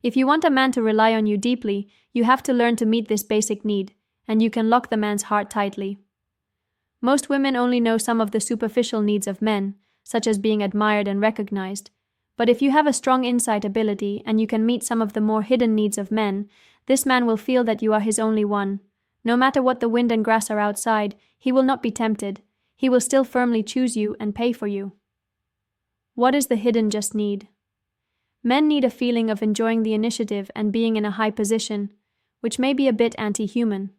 If you want a man to rely on you deeply, you have to learn to meet this basic need, and you can lock the man's heart tightly. Most women only know some of the superficial needs of men, such as being admired and recognized, but if you have a strong insight ability and you can meet some of the more hidden needs of men, this man will feel that you are his only one. No matter what the wind and grass are outside, he will not be tempted. He will still firmly choose you and pay for you. What is the hidden just need? Men need a feeling of enjoying the initiative and being in a high position, which may be a bit anti-human.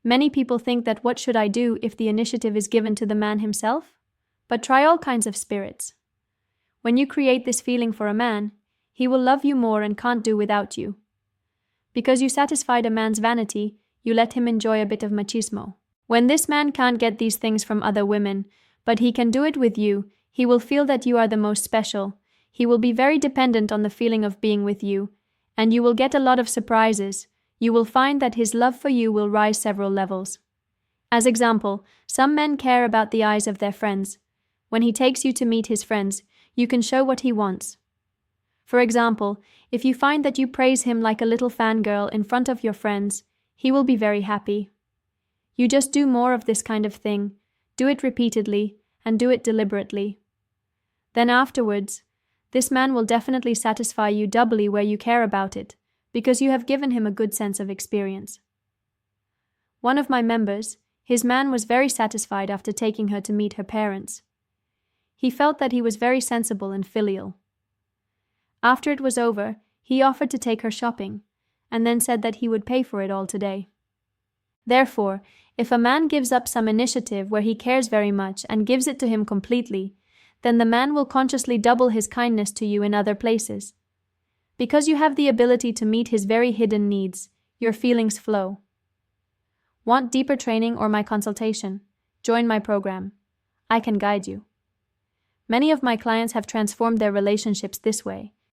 Many people think that what should I do if the initiative is given to the man himself? But try all kinds of spirits. When you create this feeling for a man, he will love you more and can't do without you. Because you satisfied a man's vanity, you let him enjoy a bit of machismo. When this man can't get these things from other women, but he can do it with you, he will feel that you are the most special. He will be very dependent on the feeling of being with you, and you will get a lot of surprises. You will find that his love for you will rise several levels. As example, some men care about the eyes of their friends. When he takes you to meet his friends, you can show what he wants. For example, if you find that you praise him like a little fangirl in front of your friends, he will be very happy. You just do more of this kind of thing, do it repeatedly, and do it deliberately. Then afterwards, this man will definitely satisfy you doubly where you care about it, because you have given him a good sense of experience. One of my members, his man was very satisfied after taking her to meet her parents. He felt that he was very sensible and filial. After it was over, he offered to take her shopping, and then said that he would pay for it all today. Therefore, if a man gives up some initiative where he cares very much and gives it to him completely, then the man will consciously double his kindness to you in other places. Because you have the ability to meet his very hidden needs, your feelings flow. Want deeper training or my consultation? Join my program. I can guide you. Many of my clients have transformed their relationships this way,